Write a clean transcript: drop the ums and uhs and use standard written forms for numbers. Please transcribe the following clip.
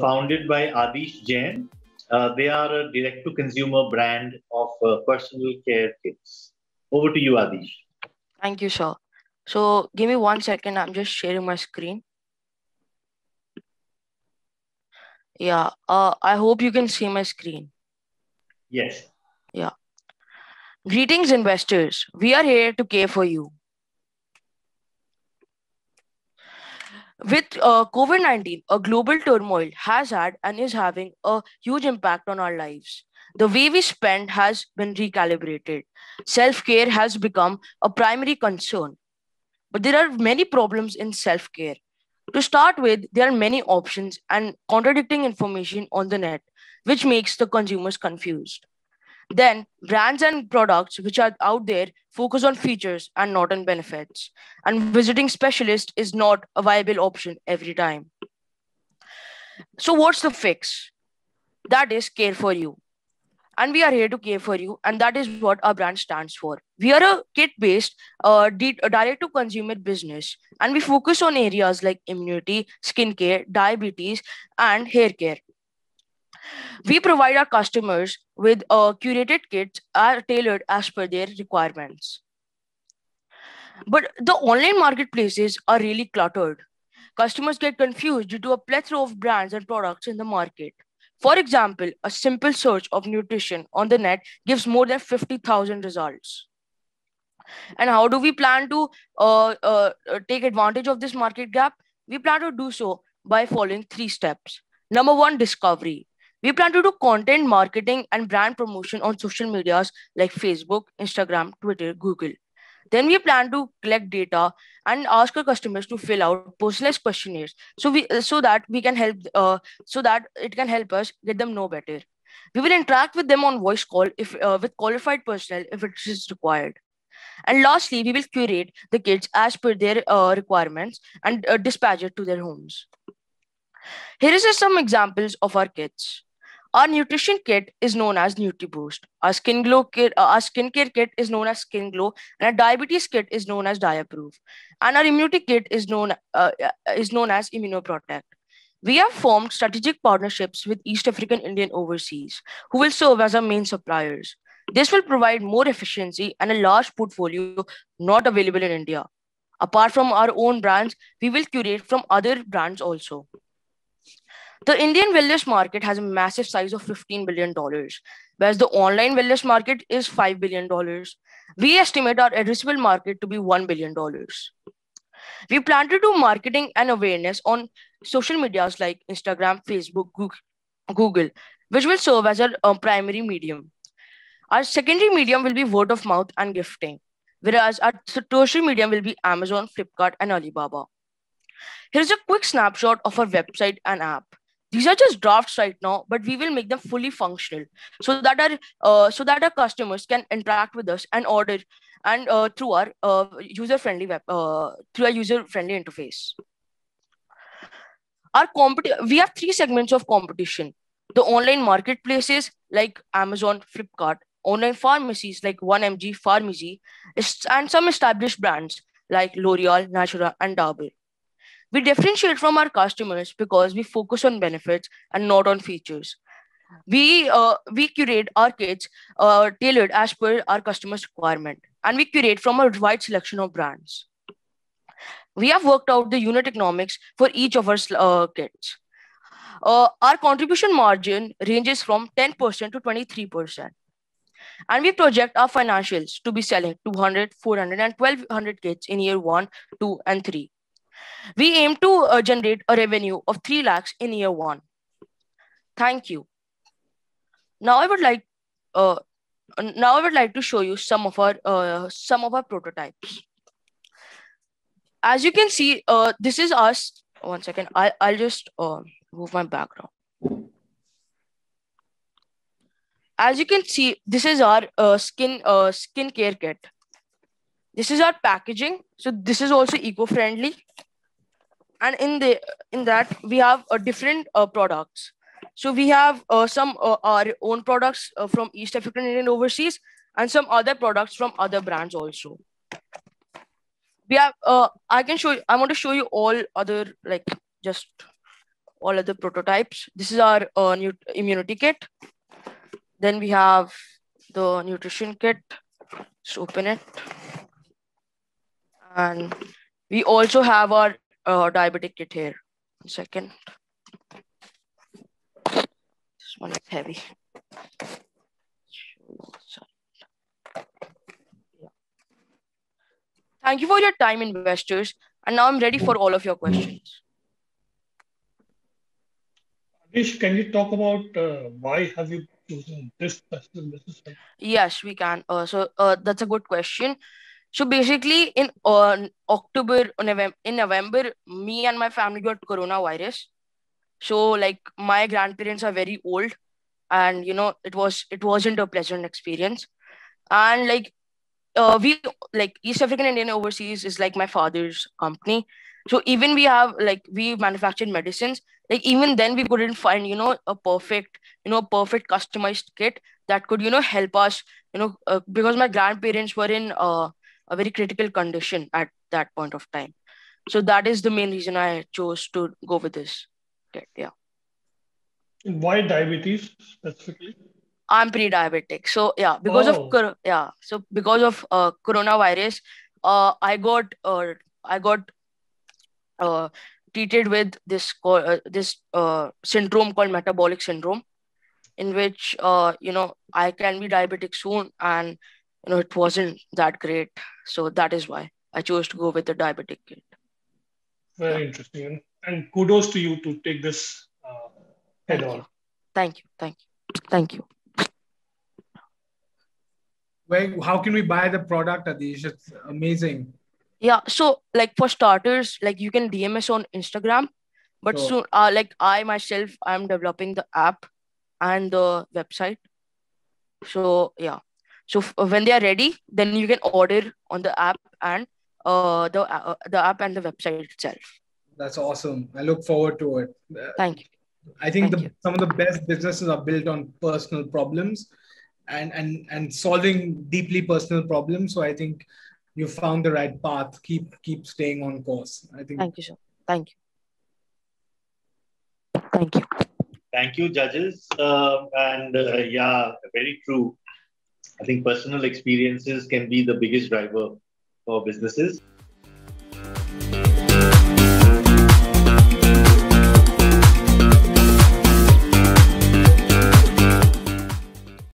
founded by Adish Jain. They are a direct-to-consumer brand of personal care kits. Over to you, Adish. Thank you, sir. So give me 1 second. I'm just sharing my screen. Yeah. I hope you can see my screen. Yes. Yeah. Greetings, investors. We are here to care for you. With COVID-19, a global turmoil has had and is having a huge impact on our lives. The way we spend has been recalibrated. Self-care has become a primary concern. But there are many problems in self-care. To start with, there are many options and contradicting information on the net, which makes the consumers confused. Then, brands and products which are out there focus on features and not on benefits. And visiting specialist is not a viable option every time. So, what's the fix? That is care for you. And we are here to care for you, and that is what our brand stands for. We are a kit based direct to consumer business, and we focus on areas like immunity, skincare, diabetes, and hair care. We provide our customers with curated kits are tailored as per their requirements. But the online marketplaces are really cluttered. Customers get confused due to a plethora of brands and products in the market. For example, a simple search of nutrition on the net gives more than 50,000 results. And how do we plan to take advantage of this market gap? We plan to do so by following 3 steps. Number one, discovery. We plan to do content marketing and brand promotion on social medias like Facebook, Instagram, Twitter, Google. Then we plan to collect data and ask our customers to fill out personalized questionnaires so that we can help so that it can help us get them know better. We will interact with them on voice call if with qualified personnel if it is required. And lastly, we will curate the kits as per their requirements and dispatch it to their homes. Here is some examples of our kits. Our nutrition kit is known as NutriBoost. Our skincare kit is known as Skin Glow, and our diabetes kit is known as Diaproof. And our immunity kit is known as Immunoprotect. We have formed strategic partnerships with East African Indian Overseas, who will serve as our main suppliers. This will provide more efficiency and a large portfolio not available in India. Apart from our own brands, we will curate from other brands also. The Indian wellness market has a massive size of $15 billion, whereas the online wellness market is $5 billion. We estimate our addressable market to be $1 billion. We plan to do marketing and awareness on social medias like Instagram, Facebook, Google, which will serve as our primary medium. Our secondary medium will be word of mouth and gifting, whereas our tertiary medium will be Amazon, Flipkart, and Alibaba. Here's a quick snapshot of our website and app. These are just drafts right now, but we will make them fully functional so that our customers can interact with us and order and through our user-friendly interface. We have 3 segments of competition: the online marketplaces like Amazon, Flipkart, online pharmacies like 1mg Pharmacy, and some established brands like L'Oreal, Natura, and Dabur. We differentiate from our customers because we focus on benefits and not on features. We curate our kits tailored as per our customers' requirement, and we curate from a wide selection of brands. We have worked out the unit economics for each of our kits. Our contribution margin ranges from 10% to 23%. And we project our financials to be selling 200, 400, and 1200 kits in year 1, 2, and 3. We aim to generate a revenue of 3 lakhs in year 1. Thank you. Now I would like to show you some of our prototypes. As you can see, this is us. 1 second. I'll just move my background. As you can see, this is our skincare kit. This is our packaging. So this is also eco-friendly. And in that we have different products. So we have some our own products from East African Indian Overseas and some other products from other brands also. We have I want to show you all other all other prototypes. This is our immunity kit. Then we have the nutrition kit. Let's open it. And we also have our diabetic kit here. 1 second. This one is heavy. Thank you for your time, investors. And now I'm ready for all of your questions. Adish, can you talk about why have you chosen this special business? Yes, we can. So that's a good question. So basically, in November, me and my family got coronavirus. So like my grandparents are very old, and it wasn't a pleasant experience. And like we like East African Indian Overseas is like my father's company. So even we manufactured medicines. Like even then we couldn't find a perfect customized kit that could help us because my grandparents were in a very critical condition at that point of time. So that is the main reason I chose to go with this kit. Yeah. Why diabetes specifically? I'm pre-diabetic. So yeah, because of coronavirus, I got uh, treated with this syndrome called metabolic syndrome, in which I can be diabetic soon, and it wasn't that great. So that is why I chose to go with the diabetic kit. Yeah. Very interesting. And kudos to you to take this head Thank on. you. Thank you. Thank you. Thank you. How can we buy the product, Adish? It's amazing. Yeah. So like for starters, like you can DM us on Instagram, but Sure. soon, like I myself, I'm developing the app and the website. So yeah. So when they are ready, then you can order on the app and the app and the website itself. That's awesome. I look forward to it. Thank you. I think Thank you. some of the best businesses are built on personal problems and solving deeply personal problems. So I think you found the right path. Keep staying on course. I think. Thank you, sir. Thank you. Thank you. Thank you, judges. Yeah, very true. I think personal experiences can be the biggest driver for businesses.